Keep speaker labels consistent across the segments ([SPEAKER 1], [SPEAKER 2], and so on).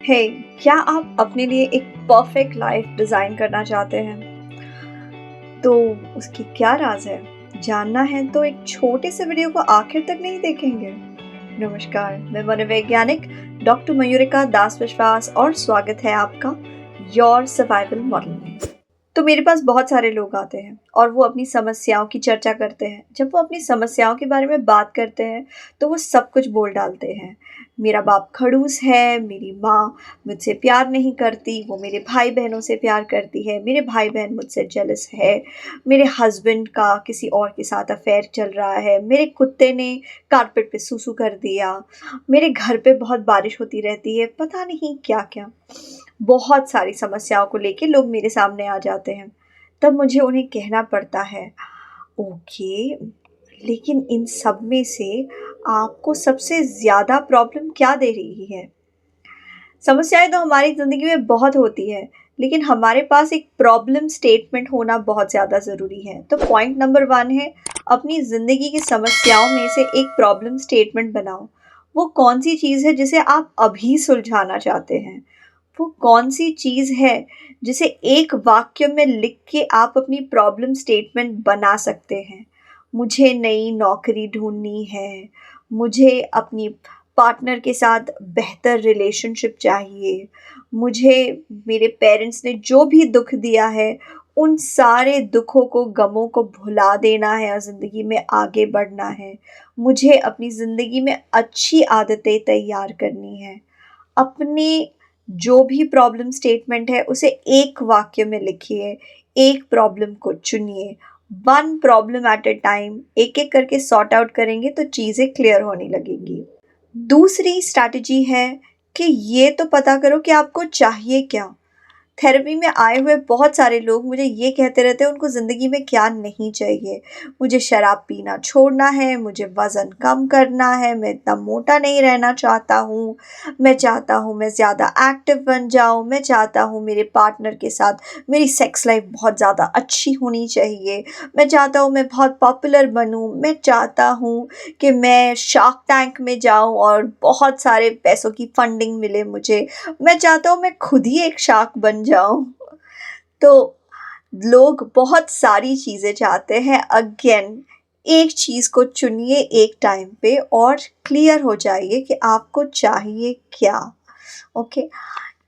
[SPEAKER 1] हे क्या आप अपने लिए एक परफेक्ट लाइफ डिज़ाइन करना चाहते हैं? तो उसकी क्या राज़ है? जानना है तो एक छोटे से वीडियो को आखिर तक नहीं देखेंगे? नमस्कार, मैं मनोवैज्ञानिक डॉक्टर मयूरिका दास विश्वास और स्वागत है आपका योर सर्वाइवल मॉडल में। तो मेरे पास बहुत सारे लोग आते हैं और वो अपनी समस्याओं की चर्चा करते हैं। जब वो अपनी समस्याओं के बारे में बात करते हैं तो वो सब कुछ बोल डालते हैं। मेरा बाप खड़ूस है, मेरी माँ मुझसे प्यार नहीं करती, वो मेरे भाई बहनों से प्यार करती है, मेरे भाई बहन मुझसे जेलस है, मेरे हस्बैंड का किसी और के साथ अफेयर चल रहा है, मेरे कुत्ते ने कारपेट पे सूसू कर दिया, मेरे घर पे बहुत बारिश होती रहती है, पता नहीं क्या क्या। बहुत सारी समस्याओं को लेके लोग मेरे सामने आ जाते हैं। तब मुझे उन्हें कहना पड़ता है, ओके, लेकिन इन सब में से आपको सबसे ज़्यादा प्रॉब्लम क्या दे रही है? समस्याएं तो हमारी ज़िंदगी में बहुत होती है, लेकिन हमारे पास एक प्रॉब्लम स्टेटमेंट होना बहुत ज़्यादा ज़रूरी है। तो पॉइंट नंबर 1 है, अपनी ज़िंदगी की समस्याओं में से एक प्रॉब्लम स्टेटमेंट बनाओ। वो कौन सी चीज़ है जिसे आप अभी सुलझाना चाहते हैं? वो कौन-सी चीज़ है जिसे एक वाक्य में लिख के आप अपनी प्रॉब्लम स्टेटमेंट बना सकते हैं? मुझे नई नौकरी ढूँढनी है, मुझे अपनी पार्टनर के साथ बेहतर रिलेशनशिप चाहिए, मुझे मेरे पेरेंट्स ने जो भी दुःख दिया है, उन सारे दुखों को, गमों को भुला देना है और ज़िंदगी में आगे बढ़ना है। मुझे अपनी ज़िंदगी में अच्छी आदतें तैयार करनी हैं। अपनी जो भी प्रॉब्लम स्टेटमेंट है उसे एक वाक्य में लिखिए, एक प्रॉब्लम को चुनिए, one problem at a time, एक-एक करके सॉर्ट आउट करेंगे तो चीज़ें क्लियर होने लगेंगी। दूसरी स्ट्रैटेजी है कि ये तो पता करो कि आपको चाहिए क्या? थेरेपी में आए हुए बहुत सारे लोग मुझे ये कहते रहते हैं उनको ज़िंदगी में क्या नहीं चाहिए। मुझे शराब पीना छोड़ना है, मुझे वज़न कम करना है, मैं इतना मोटा नहीं रहना चाहता हूँ, मैं चाहता हूँ मैं ज़्यादा एक्टिव बन जाऊँ, मैं चाहता हूँ मेरे पार्टनर के साथ मेरी सेक्स लाइफ बहुत ज़्यादा अच्छी होनी चाहिए, मैं चाहता हूँ मैं बहुत पॉपुलर बनूँ, मैं चाहता हूँ कि मैं शार्क टैंक में जाऊँ और बहुत सारे पैसों की फंडिंग मिले मुझे। मैं चाहता हूँ मैं खुद ही एक शार्क बन जाऊँ। तो लोग बहुत सारी चीज़ें चाहते हैं। अगेन एक चीज़ को चुनिए एक टाइम पे और क्लियर हो जाइए कि आपको चाहिए क्या। ओके,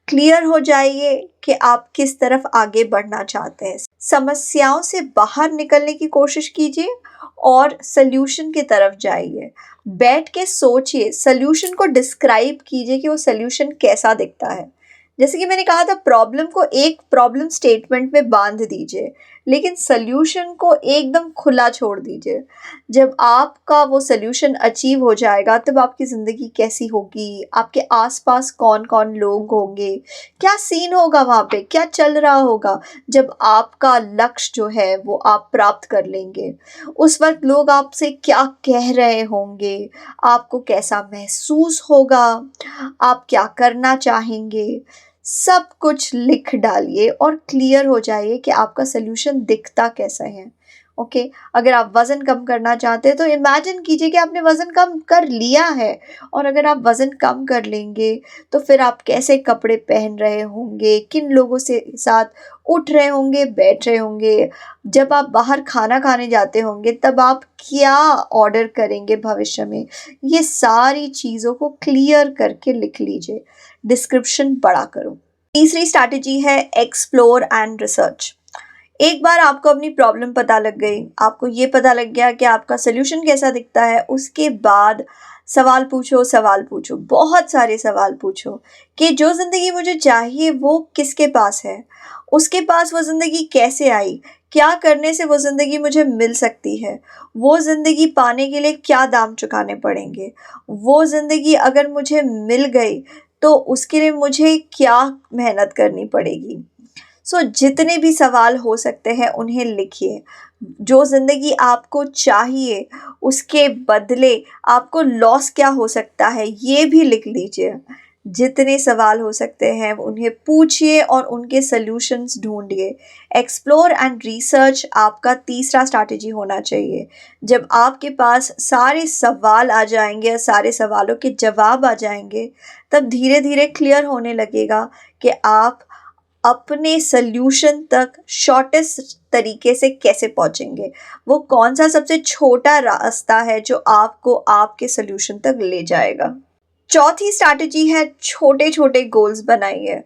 [SPEAKER 1] क्लियर हो जाइए कि आप किस तरफ आगे बढ़ना चाहते हैं। समस्याओं से बाहर निकलने की कोशिश कीजिए और सल्यूशन की तरफ जाइए। बैठ के सोचिए, सल्यूशन को डिस्क्राइब कीजिए कि वो सल्यूशन कैसा दिखता है। जैसे कि मैंने कहा था, प्रॉब्लम को एक प्रॉब्लम स्टेटमेंट में बांध दीजिए, लेकिन सल्यूशन को एकदम खुला छोड़ दीजिए। जब आपका वो सल्यूशन अचीव हो जाएगा तब आपकी ज़िंदगी कैसी होगी, आपके आसपास कौन-कौन लोग होंगे, क्या सीन होगा वहाँ पे, क्या चल रहा होगा जब आपका लक्ष्य जो है वो आप प्राप्त कर लेंगे। उस वक़्त लोग आपसे क्या कह रहे होंगे, आपको कैसा महसूस होगा, आप क्या करना चाहेंगे, सब कुछ लिख डालिए और क्लियर हो जाइए कि आपका सल्यूशन दिखता कैसा है। ओके, अगर आप वज़न कम करना चाहते हैं तो इमेजिन कीजिए कि आपने वज़न कम कर लिया है, और अगर आप वज़न कम कर लेंगे तो फिर आप कैसे कपड़े पहन रहे होंगे, किन लोगों से साथ उठ रहे होंगे, बैठ रहे होंगे, जब आप बाहर खाना खाने जाते होंगे तब आप क्या ऑर्डर करेंगे भविष्य में। ये सारी चीज़ों को क्लियर करके लिख लीजिए, डिस्क्रिप्शन बड़ा करो। तीसरी स्ट्रैटेजी है एक्सप्लोर एंड रिसर्च। एक बार आपको अपनी प्रॉब्लम पता लग गई, आपको ये पता लग गया कि आपका सल्यूशन कैसा दिखता है, उसके बाद सवाल पूछो, बहुत सारे सवाल पूछो कि जो ज़िंदगी मुझे चाहिए वो किसके पास है? उसके पास वो ज़िंदगी कैसे आई? क्या करने से वो ज़िंदगी मुझे मिल सकती है? वो ज़िंदगी पाने के लिए क्या दाम चुकाने पड़ेंगे? वो ज़िंदगी अगर मुझे मिल गई तो उसके लिए मुझे क्या मेहनत करनी पड़ेगी? जितने भी सवाल हो सकते हैं उन्हें लिखिए। जो ज़िंदगी आपको चाहिए उसके बदले आपको लॉस क्या हो सकता है ये भी लिख लीजिए। जितने सवाल हो सकते हैं उन्हें पूछिए और उनके सॉल्यूशंस ढूंढिए। एक्सप्लोर एंड रिसर्च आपका तीसरा स्ट्रैटेजी होना चाहिए। जब आपके पास सारे सवाल आ जाएंगे या सारे सवालों के जवाब आ जाएंगे, तब धीरे धीरे क्लियर होने लगेगा कि आप अपने सल्यूशन तक शॉर्टेस्ट तरीके से कैसे पहुंचेंगे। वो कौन सा सबसे छोटा रास्ता है जो आपको आपके सल्यूशन तक ले जाएगा। चौथी स्ट्रैटेजी है छोटे छोटे गोल्स बनाइए।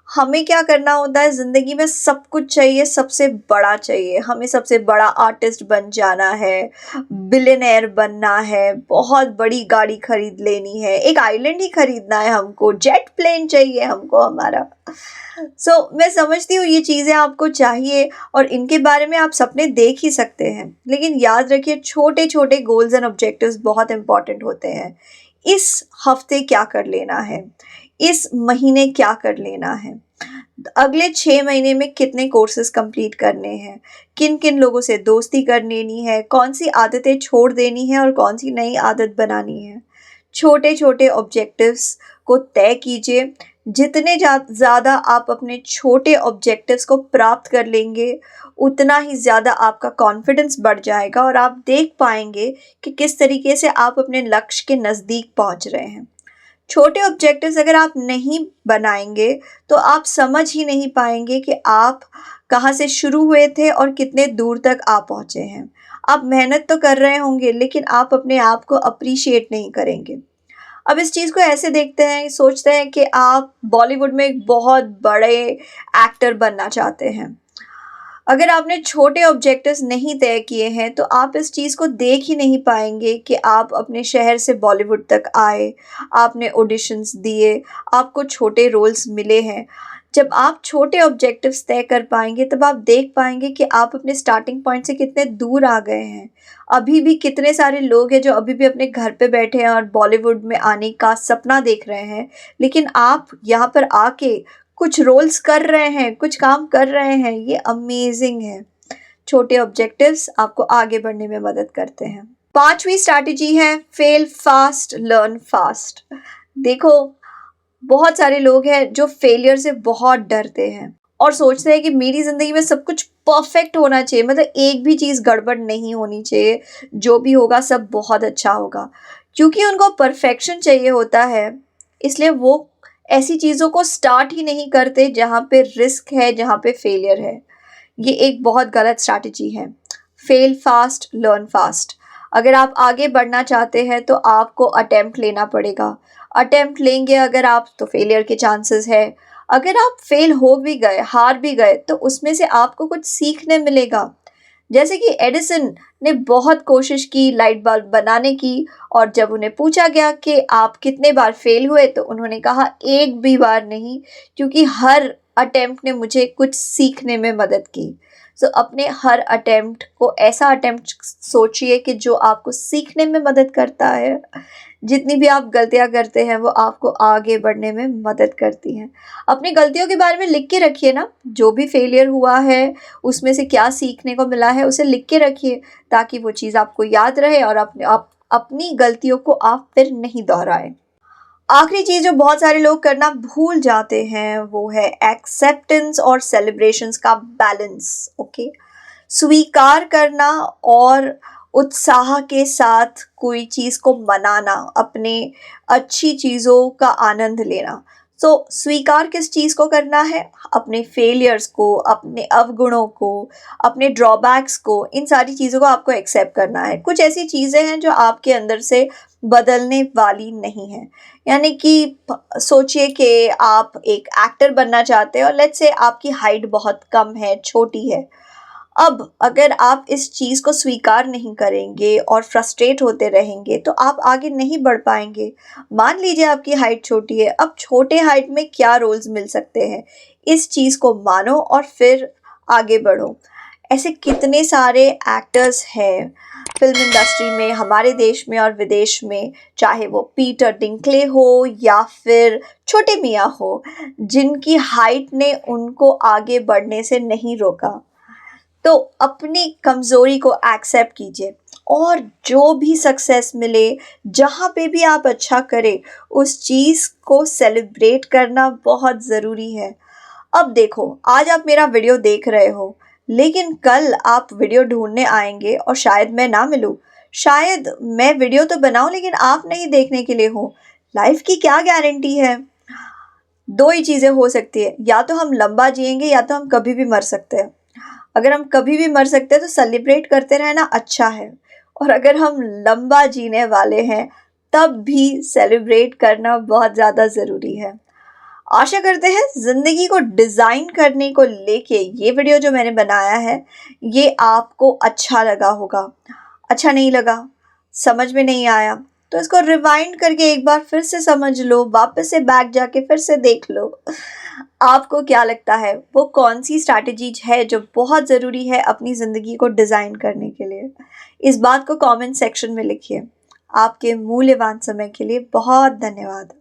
[SPEAKER 1] हमें क्या करना होता है, ज़िंदगी में सब कुछ चाहिए, सबसे बड़ा चाहिए। हमें सबसे बड़ा आर्टिस्ट बन जाना है, बिलियनेयर बनना है, बहुत बड़ी गाड़ी खरीद लेनी है, एक आइलैंड ही खरीदना है हमको, जेट प्लेन चाहिए हमको हमारा। मैं समझती हूँ ये चीज़ें आपको चाहिए और इनके बारे में आप सपने देख ही सकते हैं, लेकिन याद रखिए छोटे छोटे गोल्स एंड ऑब्जेक्टिव्स बहुत इंपॉर्टेंट होते हैं। इस हफ्ते क्या कर लेना है, इस महीने क्या कर लेना है, अगले 6 महीने में कितने कोर्सेज कंप्लीट करने हैं, किन किन लोगों से दोस्ती कर लेनी है, कौन सी आदतें छोड़ देनी है और कौन सी नई आदत बनानी है। छोटे छोटे ऑब्जेक्टिव्स को तय कीजिए। जितने ज़्यादा आप अपने छोटे ऑब्जेक्टिव्स को प्राप्त कर लेंगे, उतना ही ज़्यादा आपका कॉन्फिडेंस बढ़ जाएगा और आप देख पाएंगे कि किस तरीके से आप अपने लक्ष्य के नज़दीक पहुंच रहे हैं। छोटे ऑब्जेक्टिव्स अगर आप नहीं बनाएंगे तो आप समझ ही नहीं पाएंगे कि आप कहाँ से शुरू हुए थे और कितने दूर तक आप पहुँचे हैं। आप मेहनत तो कर रहे होंगे, लेकिन आप अपने आप को अप्रिशिएट नहीं करेंगे। अब इस चीज़ को ऐसे देखते हैं, सोचते हैं कि आप बॉलीवुड में एक बहुत बड़े एक्टर बनना चाहते हैं। अगर आपने छोटे ऑब्जेक्टिव्स नहीं तय किए हैं तो आप इस चीज़ को देख ही नहीं पाएंगे कि आप अपने शहर से बॉलीवुड तक आए, आपने ऑडिशंस दिए, आपको छोटे रोल्स मिले हैं। जब आप छोटे ऑब्जेक्टिव्स तय कर पाएंगे तब आप देख पाएंगे कि आप अपने स्टार्टिंग पॉइंट से कितने दूर आ गए हैं। अभी भी कितने सारे लोग हैं जो अभी भी अपने घर पे बैठे हैं और बॉलीवुड में आने का सपना देख रहे हैं, लेकिन आप यहाँ पर आके कुछ रोल्स कर रहे हैं, कुछ काम कर रहे हैं। ये अमेजिंग है। छोटे ऑब्जेक्टिव्स आपको आगे बढ़ने में मदद करते हैं। पांचवी स्ट्रैटेजी है फेल फास्ट लर्न फास्ट। देखो, बहुत सारे लोग हैं जो फेलियर से बहुत डरते हैं और सोचते हैं कि मेरी ज़िंदगी में सब कुछ परफेक्ट होना चाहिए, मतलब एक भी चीज़ गड़बड़ नहीं होनी चाहिए, जो भी होगा सब बहुत अच्छा होगा। क्योंकि उनको परफेक्शन चाहिए होता है, इसलिए वो ऐसी चीज़ों को स्टार्ट ही नहीं करते जहाँ पे रिस्क है, जहाँ पे फेलियर है। ये एक बहुत गलत स्ट्रैटेजी है। Fail fast learn fast. अगर आप आगे बढ़ना चाहते हैं तो आपको अटेम्प्ट लेना पड़ेगा। अटेम्प्ट लेंगे अगर आप तो फेलियर के चांसेस है। अगर आप फेल हो भी गए, हार भी गए, तो उसमें से आपको कुछ सीखने मिलेगा। जैसे कि एडिसन ने बहुत कोशिश की लाइट बल्ब बनाने की, और जब उन्हें पूछा गया कि आप कितने बार फेल हुए तो उन्होंने कहा एक भी बार नहीं, क्योंकि हर अटेम्प्ट ने मुझे कुछ सीखने में मदद की। अपने हर अटेम्प्ट को ऐसा अटेम्प्ट सोचिए कि जो आपको सीखने में मदद करता है। जितनी भी आप गलतियां करते हैं वो आपको आगे बढ़ने में मदद करती हैं। अपनी गलतियों के बारे में लिख के रखिए ना, जो भी फेलियर हुआ है उसमें से क्या सीखने को मिला है उसे लिख के रखिए, ताकि वो चीज़ आपको याद रहे और अपनी गलतियों को आप फिर नहीं दोहराएं। आखिरी चीज़ जो बहुत सारे लोग करना भूल जाते हैं वो है एक्सेप्टेंस और सेलिब्रेशंस का बैलेंस। ओके, स्वीकार करना और उत्साह के साथ कोई चीज़ को मनाना, अपने अच्छी चीज़ों का आनंद लेना। स्वीकार किस चीज़ को करना है? अपने फेलियर्स को, अपने अवगुणों को, अपने ड्रॉबैक्स को, इन सारी चीज़ों को आपको एक्सेप्ट करना है। कुछ ऐसी चीज़ें हैं जो आपके अंदर से बदलने वाली नहीं है। यानी कि सोचिए कि आप एक एक्टर बनना चाहते हैं और लेट्स से आपकी हाइट बहुत कम है, छोटी है। अब अगर आप इस चीज़ को स्वीकार नहीं करेंगे और फ्रस्ट्रेट होते रहेंगे तो आप आगे नहीं बढ़ पाएंगे। मान लीजिए आपकी हाइट छोटी है, अब छोटे हाइट में क्या रोल्स मिल सकते हैं, इस चीज़ को मानो और फिर आगे बढ़ो। ऐसे कितने सारे एक्टर्स हैं फिल्म इंडस्ट्री में, हमारे देश में और विदेश में, चाहे वो पीटर डिंकले हो या फिर छोटे मियाँ हो, जिनकी हाइट ने उनको आगे बढ़ने से नहीं रोका। तो अपनी कमज़ोरी को एक्सेप्ट कीजिए और जो भी सक्सेस मिले, जहाँ पे भी आप अच्छा करें, उस चीज़ को सेलिब्रेट करना बहुत ज़रूरी है। अब देखो, आज आप मेरा वीडियो देख रहे हो, लेकिन कल आप वीडियो ढूँढने आएँगे और शायद मैं ना मिलूँ। शायद मैं वीडियो तो बनाऊँ लेकिन आप नहीं देखने के लिए हो। लाइफ़ की क्या गारंटी है? 2 ही चीज़ें हो सकती है, या तो हम लंबा जिएँगे या तो हम कभी भी मर सकते हैं। अगर हम कभी भी मर सकते हैं तो सेलिब्रेट करते रहना अच्छा है, और अगर हम लंबा जीने वाले हैं तब भी सेलिब्रेट करना बहुत ज़्यादा ज़रूरी है। आशा करते हैं ज़िंदगी को डिज़ाइन करने को लेके ये वीडियो जो मैंने बनाया है, ये आपको अच्छा लगा होगा। अच्छा नहीं लगा, समझ में नहीं आया, तो इसको रिवाइंड करके एक बार फिर से समझ लो, वापस से बैक जाके फिर से देख लो। आपको क्या लगता है वो कौन सी स्ट्रैटेजीज है जो बहुत ज़रूरी है अपनी ज़िंदगी को डिज़ाइन करने के लिए? इस बात को कमेंट सेक्शन में लिखिए। आपके मूल्यवान समय के लिए बहुत धन्यवाद।